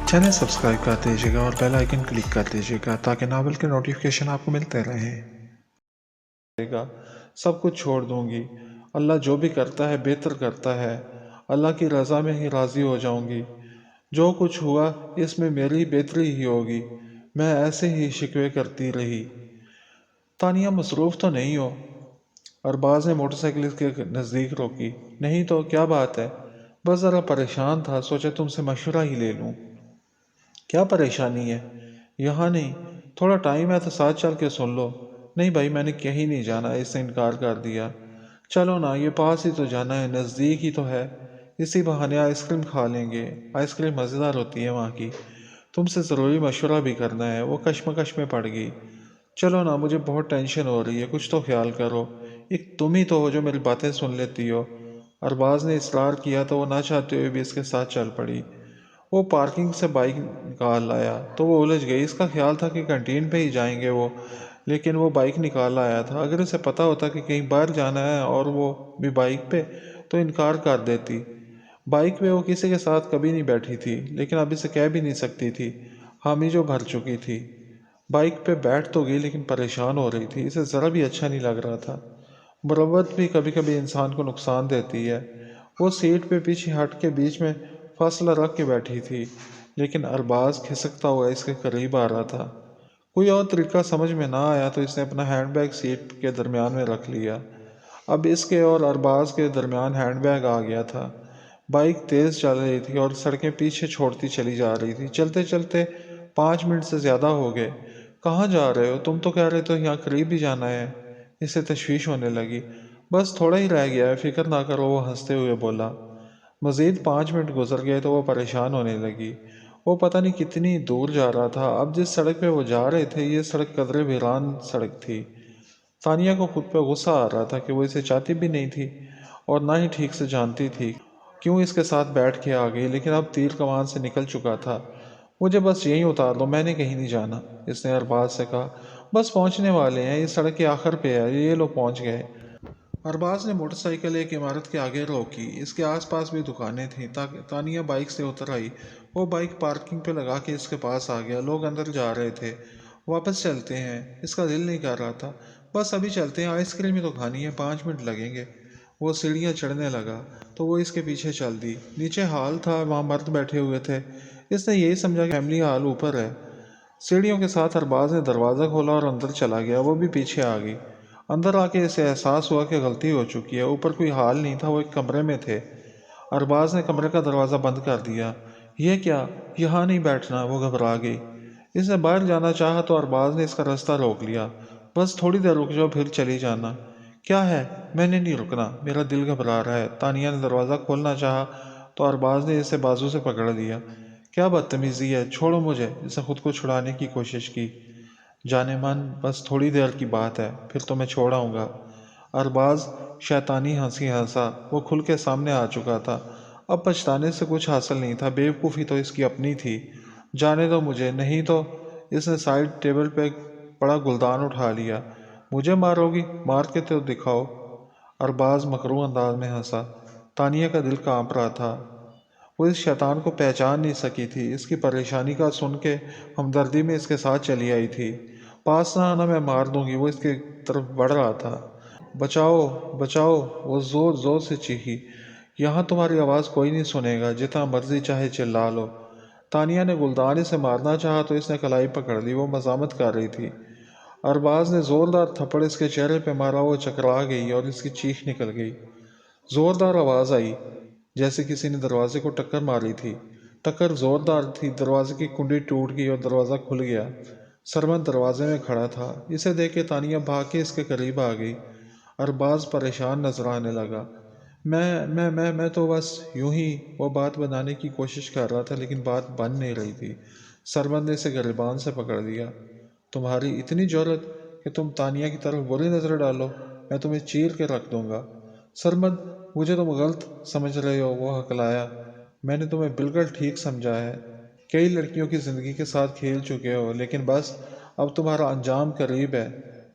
Channel subscribe कर दीजिएगा और बेल आइकन क्लिक कर दीजिएगा ताकि नावल के नोटिफिकेशन आपको मिलते रहें। सब कुछ छोड़ दूंगी। अल्लाह जो भी करता है बेहतर करता है। अल्लाह की रज़ा में ही राज़ी हो जाऊंगी। जो कुछ हुआ इसमें मेरी बेहतरी ही होगी। मैं ऐसे ही शिकवे करती रही। तानिया मसरूफ़ तो नहीं हो? अरबाज ने मोटरसाइकिल के नज़दीक रोकी। नहीं तो क्या बात है? बस ज़रा परेशान था, सोचा तुमसे मशवरा ही ले लूँ। क्या परेशानी है? यहाँ नहीं, थोड़ा टाइम है तो साथ चल के सुन लो। नहीं भाई, मैंने कहीं नहीं जाना, इससे इनकार कर दिया। चलो ना, ये पास ही तो जाना है, नज़दीक ही तो है। इसी बहाने आइसक्रीम खा लेंगे। आइसक्रीम मज़ेदार होती है वहाँ की। तुमसे ज़रूरी मशवरा भी करना है। वो कश्मकश में पड़ गई। चलो ना, मुझे बहुत टेंशन हो रही है, कुछ तो ख्याल करो। एक तुम ही तो हो जो मेरी बातें सुन लेती हो। अरबाज ने इसरार किया तो वो ना चाहते हुए भी इसके साथ चल पड़ी। वो पार्किंग से बाइक निकाल लाया तो वो उलझ गई। इसका ख्याल था कि कैंटीन पे ही जाएंगे वो, लेकिन वो बाइक निकाल आया था। अगर उसे पता होता कि कहीं बाहर जाना है और वो भी बाइक पे, तो इनकार कर देती। बाइक पे वो किसी के साथ कभी नहीं बैठी थी, लेकिन अब इसे कह भी नहीं सकती थी। हामी जो भर चुकी थी। बाइक पे बैठ तो गई लेकिन परेशान हो रही थी। इसे ज़रा भी अच्छा नहीं लग रहा था। मुरव्वत भी कभी कभी इंसान को नुकसान देती है। वो सीट पे पीछे हट के बीच में फासला रख के बैठी थी, लेकिन अरबाज खिसकता हुआ इसके करीब आ रहा था। कोई और तरीका समझ में ना आया तो इसने अपना हैंडबैग सीट के दरमियान में रख लिया। अब इसके और अरबाज के दरमियान हैंडबैग आ गया था। बाइक तेज़ चल रही थी और सड़कें पीछे छोड़ती चली जा रही थी। चलते चलते 5 मिनट से ज़्यादा हो गए। कहाँ जा रहे हो? तुम तो कह रहे तो यहाँ करीब ही जाना है। इसे तशवीश होने लगी। बस थोड़ा ही रह गया है, फिक्र ना करो, वो हंसते हुए बोला। मज़ीद 5 मिनट गुजर गए तो वो परेशान होने लगी। वो पता नहीं कितनी दूर जा रहा था। अब जिस सड़क पे वो जा रहे थे, ये सड़क कदरे वीरान सड़क थी। तानिया को खुद पे गुस्सा आ रहा था कि वो इसे चाहती भी नहीं थी और ना ही ठीक से जानती थी क्यों इसके साथ बैठ के आ गई, लेकिन अब तीर कमान से निकल चुका था। मुझे बस यहीं उतार दो, मैंने कहीं नहीं जाना, इसने अरबाज से कहा। बस पहुंचने वाले हैं, इस सड़क के आखिर पे है, ये लोग पहुंच गए। अरबाज ने मोटरसाइकिल एक इमारत के आगे रोकी। इसके आसपास भी दुकानें थीं। तानिया बाइक से उतर आई। वो बाइक पार्किंग पे लगा के इसके पास आ गया। लोग अंदर जा रहे थे। वापस चलते हैं, इसका दिल नहीं कर रहा था। बस अभी चलते हैं, आइसक्रीम ही तो खानी है, 5 मिनट लगेंगे। वो सीढ़ियाँ चढ़ने लगा तो वो इसके पीछे चल दी। नीचे हॉल था, वहाँ मर्द बैठे हुए थे। इसने यही समझा कि फैमिली हॉल ऊपर है। सीढ़ियों के साथ अरबाज ने दरवाज़ा खोला और अंदर चला गया। वो भी पीछे आ गई। अंदर आके इसे एहसास हुआ कि गलती हो चुकी है। ऊपर कोई हाल नहीं था, वो एक कमरे में थे। अरबाज ने कमरे का दरवाज़ा बंद कर दिया। यह क्या? यहाँ नहीं बैठना, वो घबरा गई। इसने बाहर जाना चाहा तो अरबाज ने इसका रास्ता रोक लिया। बस थोड़ी देर रुक जाओ, फिर चली जाना। क्या है? मैंने नहीं रुकना, मेरा दिल घबरा रहा है। तानिया ने दरवाज़ा खोलना चाहा तो अरबाज ने इसे बाजू से पकड़ लिया। क्या बदतमीजी है, छोड़ो मुझे, इसे खुद को छुड़ाने की कोशिश की। जाने मन, बस थोड़ी देर की बात है, फिर तो मैं छोड़ आऊँगा। अरबाज शैतानी हंसी हंसा। वो खुल के सामने आ चुका था। अब पछताने से कुछ हासिल नहीं था, बेवकूफ़ी तो इसकी अपनी थी। जाने दो मुझे, नहीं तो। इसने साइड टेबल पे बड़ा गुलदान उठा लिया। मुझे मारोगी? मार के तो दिखाओ। अरबाज मकरू अंदाज में हंसा। तानिया का दिल कांप रहा था। वो इस शैतान को पहचान नहीं सकी थी। इसकी परेशानी का सुन के हमदर्दी में इसके साथ चली आई थी। पास ना आना, मैं मार दूंगी, वो इसके तरफ बढ़ रहा था। बचाओ, बचाओ, वो जोर जोर से चीखी। यहाँ तुम्हारी आवाज़ कोई नहीं सुनेगा, जितना मर्जी चाहे चिल्ला लो। तानिया ने गुलदान से मारना चाहा तो इसने कलाई पकड़ ली। वो मजामत कर रही थी। अरबाज ने जोरदार थप्पड़ इसके चेहरे पे मारा। वो चकरा गई और इसकी चीख निकल गई। जोरदार आवाज़ आई, जैसे किसी ने दरवाजे को टक्कर मारी थी। टक्कर जोरदार थी। दरवाजे की कुंडी टूट गई और दरवाज़ा खुल गया। सरमन दरवाजे में खड़ा था। इसे देख के तानिया भाग के इसके करीब आ गई। अरबाज परेशान नजर आने लगा। मैं तो बस यूं ही वो बात बनाने की कोशिश कर रहा था, लेकिन बात बन नहीं रही थी। सरमन ने इसे गिरबान से पकड़ लिया। तुम्हारी इतनी जरूरत कि तुम तानिया की तरफ बुरी नज़र डालो? मैं तुम्हें चीर के रख दूंगा। सरमद, मुझे तुम गलत समझ रहे हो, वो हकलाया। मैंने तुम्हें बिल्कुल ठीक समझा है। कई लड़कियों की ज़िंदगी के साथ खेल चुके हो, लेकिन बस अब तुम्हारा अंजाम करीब है।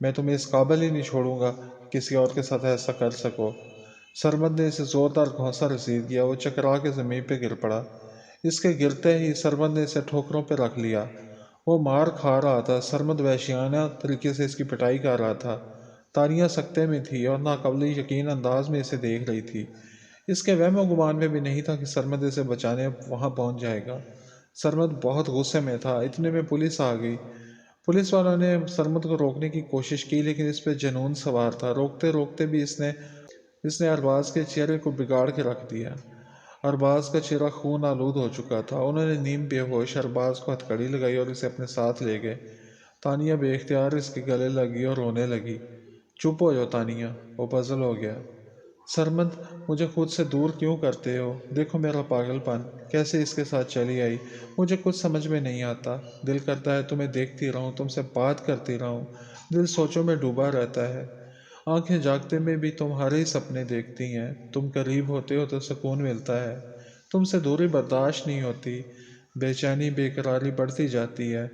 मैं तुम्हें इस काबिल ही नहीं छोड़ूंगा कि किसी और के साथ ऐसा कर सको। सरमद ने इसे जोरदार घौंसा रसीद किया। वो चकरा के ज़मीन पे गिर पड़ा। इसके गिरते ही सरमद ने इसे ठोकरों पर रख लिया। वो मार खा रहा था। सरमद वहशियाना तरीके से इसकी पिटाई कर रहा था। तानिया सकते में थी और नाकाबिल यकीन अंदाज में इसे देख रही थी। इसके वहम गुमान में भी नहीं था कि सरमद इसे बचाने वहां पहुंच जाएगा। सरमद बहुत गुस्से में था। इतने में पुलिस आ गई। पुलिस वालों ने सरमद को रोकने की कोशिश की, लेकिन इस पर जुनून सवार था। रोकते रोकते भी इसने इसने अरबाज के चेहरे को बिगाड़ के रख दिया। अरबाज का चेहरा खून आलूद हो चुका था। उन्होंने नीम बेहोश अरबाज को हथकड़ी लगाई और इसे अपने साथ ले गए। तानिया बेख्तियार इसके गले लगी और रोने लगी। चुप हो जाओ तानिया, वो पजल हो गया। सरमद, मुझे खुद से दूर क्यों करते हो? देखो मेरा पागलपन, कैसे इसके साथ चली आई। मुझे कुछ समझ में नहीं आता। दिल करता है तुम्हें देखती रहूं, तुमसे बात करती रहूं। दिल सोचों में डूबा रहता है। आंखें जागते में भी तुम्हारे ही सपने देखती हैं। तुम करीब होते हो तो सुकून मिलता है। तुमसे दूरी बर्दाश्त नहीं होती। बेचैनी बेकरारी बढ़ती जाती है।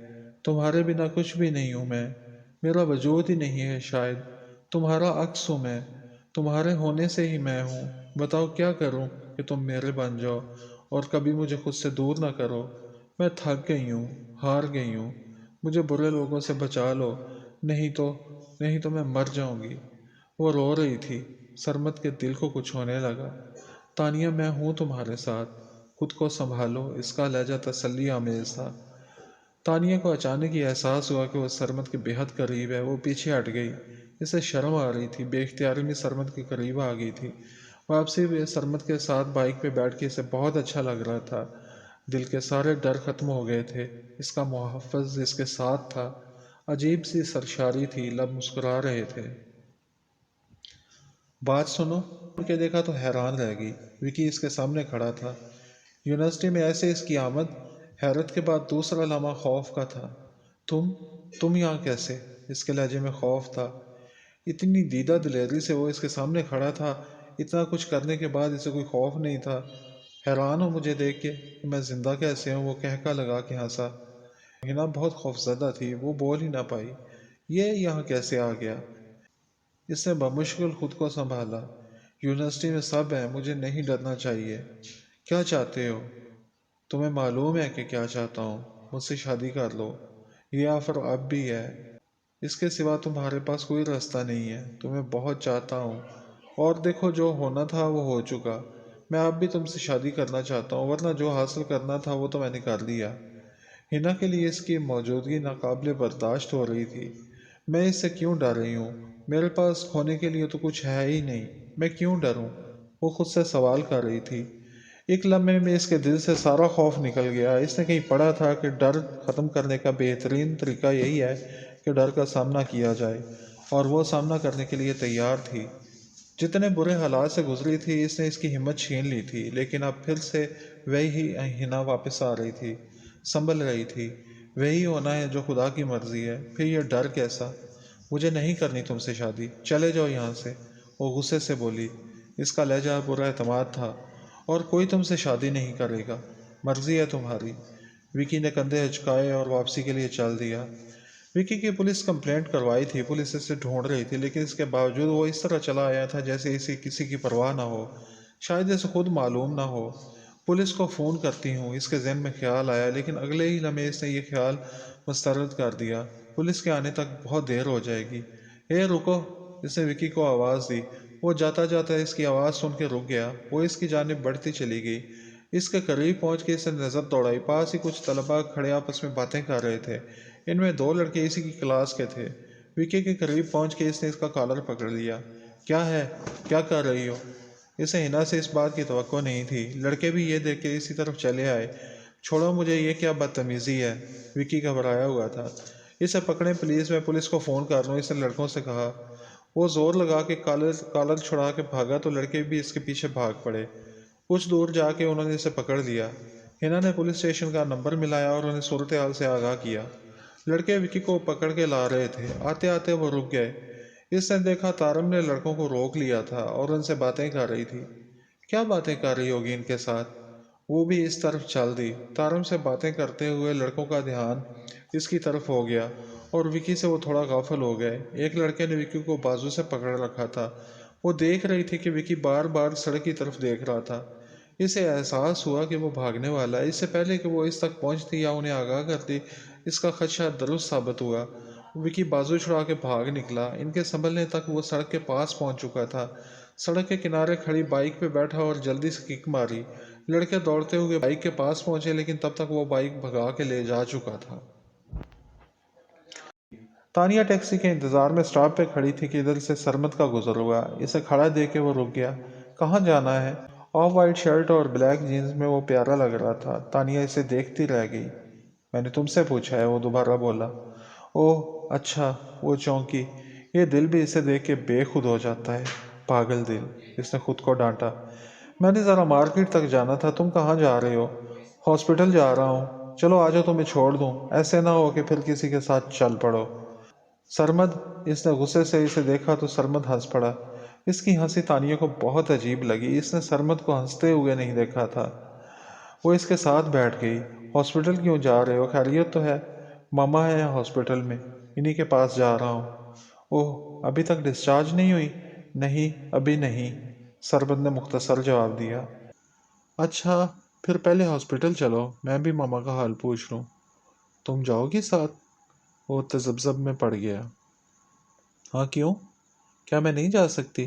तुम्हारे बिना कुछ भी नहीं हूं मैं। मेरा वजूद ही नहीं है शायद। तुम्हारा अक्स हूं मैं। तुम्हारे होने से ही मैं हूँ। बताओ क्या करूँ कि तुम मेरे बन जाओ और कभी मुझे खुद से दूर ना करो। मैं थक गई हूँ, हार गई हूँ। मुझे बुरे लोगों से बचा लो। नहीं तो नहीं तो मैं मर जाऊंगी। वो रो रही थी। सरमत के दिल को कुछ होने लगा। तानिया, मैं हूँ तुम्हारे साथ। खुद को संभालो। इसका लहजा तसल्ली आमेज था। तानिया को अचानक ये एहसास हुआ कि वो सरमद के बेहद करीब है। वो पीछे हट गई। इसे शर्म आ रही थी। बेख्तियारी में सरमद के करीब आ गई थी। वापसी में सरमद के साथ बाइक पे बैठ के इसे बहुत अच्छा लग रहा था। दिल के सारे डर खत्म हो गए थे। इसका मुहफ़्फ़िज़ इसके साथ था। अजीब सी सरशारी थी। लब मुस्कुरा रहे थे। बात सुनो। मुड़ के देखा तो हैरान रह गई। विकी इसके सामने खड़ा था। यूनिवर्सिटी में ऐसे इसकी आमद, हैरत के बाद दूसरा लम्हा खौफ का था। तुम तुम यहाँ कैसे? इसके लहजे में खौफ था। इतनी दीदा दिलेरी से वो इसके सामने खड़ा था। इतना कुछ करने के बाद इसे कोई खौफ नहीं था। हैरान हो मुझे देख के कि मैं जिंदा कैसे हूँ? वो कहका लगा के हंसा। हिना बहुत खौफजदा थी। वो बोल ही ना पाई। ये यहाँ कैसे आ गया? इसने बमुश्किल खुद को संभाला। यूनिवर्सिटी में सब है, मुझे नहीं डरना चाहिए। क्या चाहते हो? तुम्हें मालूम है कि क्या चाहता हूँ? मुझसे शादी कर लो। ये ऑफर अब भी है। इसके सिवा तुम्हारे पास कोई रास्ता नहीं है। तुम्हें बहुत चाहता हूँ। और देखो, जो होना था वो हो चुका। मैं अब भी तुमसे शादी करना चाहता हूँ, वरना जो हासिल करना था वो तो मैंने कर लिया। हिना के लिए इसकी मौजूदगी नाकाबिले बर्दाश्त हो रही थी। मैं इससे क्यों डर रही हूँ? मेरे पास खोने के लिए तो कुछ है ही नहीं। मैं क्यों डरूं? वो खुद से सवाल कर रही थी। एक लम्हे में इसके दिल से सारा खौफ निकल गया। इसने कहीं पढ़ा था कि डर ख़त्म करने का बेहतरीन तरीका यही है कि डर का सामना किया जाए, और वो सामना करने के लिए तैयार थी। जितने बुरे हालात से गुजरी थी, इसने इसकी हिम्मत छीन ली थी, लेकिन अब फिर से वही ही हिना वापस आ रही थी, संभल रही थी। वही होना है जो खुदा की मर्जी है। फिर यह डर कैसा? मुझे नहीं करनी तुमसे शादी, चले जाओ यहाँ से, वो गुस्से से बोली। इसका लहजा बुरा एतमाद था। और कोई तुमसे शादी नहीं करेगा। मर्जी है तुम्हारी। विकी ने कंधे हिचकाए और वापसी के लिए चल दिया। विकी की पुलिस कंप्लेंट करवाई थी। पुलिस इसे ढूंढ रही थी, लेकिन इसके बावजूद वो इस तरह चला आया था जैसे इसे किसी की परवाह ना हो। शायद इसे खुद मालूम ना हो। पुलिस को फ़ोन करती हूँ, इसके जहन में ख्याल आया, लेकिन अगले ही लम्हे इसने ये ख्याल मुस्तरद कर दिया। पुलिस के आने तक बहुत देर हो जाएगी। ए रुको, इसने विकी को आवाज़ दी। वो जाता जाता इसकी आवाज़ सुन के रुक गया। वो इसकी जानिब बढ़ती चली गई। इसके करीब पहुंच के इसने नज़र दौड़ाई। पास ही कुछ तलबा खड़े आपस में बातें कर रहे थे। इनमें दो लड़के इसी की क्लास के थे। विकी के करीब पहुंच के इसने इसका कॉलर पकड़ लिया। क्या है? क्या कर रही हो? इसे हिना से इस बात की तवक्को नहीं थी। लड़के भी ये देख के इसी तरफ चले आए। छोड़ो मुझे, ये क्या बदतमीज़ी है? विकी घबराया हुआ था। इसे पकड़ें प्लीज़, मैं पुलिस को फ़ोन कर रहा हूँ, इसने लड़कों से कहा। वो ज़ोर लगा के कॉलर कॉलर छुड़ा के भागा तो लड़के भी इसके पीछे भाग पड़े। कुछ दूर जाके उन्होंने इसे पकड़ लिया। हिना ने पुलिस स्टेशन का नंबर मिलाया और उन्हें सूरत हाल से आगाह किया। लड़के विकी को पकड़ के ला रहे थे। आते आते वो रुक गए। इसने देखा तारम ने लड़कों को रोक लिया था और उनसे बातें कर रही थी। क्या बातें कर रही होगी इनके साथ? वो भी इस तरफ चल दी। तारम से बातें करते हुए लड़कों का ध्यान इसकी तरफ हो गया और विकी से वो थोड़ा गाफिल हो गए। एक लड़के ने विकी को बाजू से पकड़ रखा था। वो देख रही थी कि विकी बार बार सड़क की तरफ देख रहा था। इसे एहसास हुआ कि वो भागने वाला है। इससे पहले कि वो इस तक पहुंचती या उन्हें आगाह करती, इसका खदशा दुरुस्त साबित हुआ। विकी बाजू छुड़ा के भाग निकला। इनके संभलने तक वो सड़क के पास पहुंच चुका था। सड़क के किनारे खड़ी बाइक पे बैठा और जल्दी से किक मारी। लड़के दौड़ते हुए बाइक के पास पहुंचे, लेकिन तब तक वो बाइक भगा के ले जा चुका था। तानिया टैक्सी के इंतजार में स्टॉप पे खड़ी थी कि इधर से सरमद का गुजर हुआ। इसे खड़ा देख के वो रुक गया। कहाँ जाना है? ऑफ वाइट शर्ट और ब्लैक जीन्स में वो प्यारा लग रहा था। तानिया इसे देखती रह गई। मैंने तुमसे पूछा है, वो दोबारा बोला। ओह अच्छा, वो चौंकी। ये दिल भी इसे देख के बेखुद हो जाता है। पागल दिल, इसने खुद को डांटा। मैंने ज़रा मार्केट तक जाना था। तुम कहाँ जा रहे हो? हॉस्पिटल जा रहा हूँ। चलो आ जाओ, तुम्हें छोड़ दूँ। ऐसे ना हो कि फिर किसी के साथ चल पड़ो। सरमद, इसने गुस्से से इसे देखा तो सरमद हंस पड़ा। इसकी हंसी तानिया को बहुत अजीब लगी। इसने सरमद को हंसते हुए नहीं देखा था। वो इसके साथ बैठ गई। हॉस्पिटल क्यों जा रहे हो? खैरियत तो है? मामा है हॉस्पिटल में, इन्हीं के पास जा रहा हूँ। ओह, अभी तक डिस्चार्ज नहीं हुई? नहीं, अभी नहीं, सरबत ने मुख्तसर जवाब दिया। अच्छा, फिर पहले हॉस्पिटल चलो, मैं भी मामा का हाल पूछ लूँ। तुम जाओगी साथ? वो तजब्जब में पड़ गया। हाँ क्यों? क्या मैं नहीं जा सकती?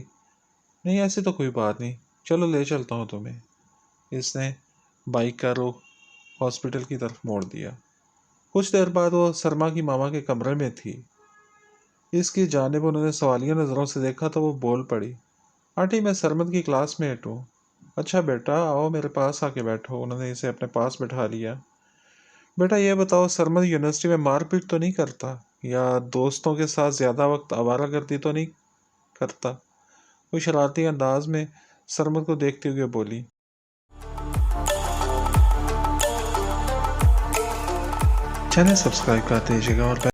नहीं, ऐसी तो कोई बात नहीं, चलो ले चलता हूँ तुम्हें। इसने बाइक का रुख हॉस्पिटल की तरफ मोड़ दिया। कुछ देर बाद वो सरमा की मामा के कमरे में थी। इसकी जानिब उन्होंने सवालिया नज़रों से देखा तो वो बोल पड़ी। आंटी, मैं सरमद की क्लासमेट हूँ। अच्छा बेटा, आओ मेरे पास आके बैठो। उन्होंने इसे अपने पास बैठा लिया। बेटा ये बताओ, सरमद यूनिवर्सिटी में मारपीट तो नहीं करता, या दोस्तों के साथ ज़्यादा वक्त आवारागर्दी तो नहीं करता? वो शरारती अंदाज में सरमद को देखते हुए बोली। चैनल सब्सक्राइब कर दीजिएगा और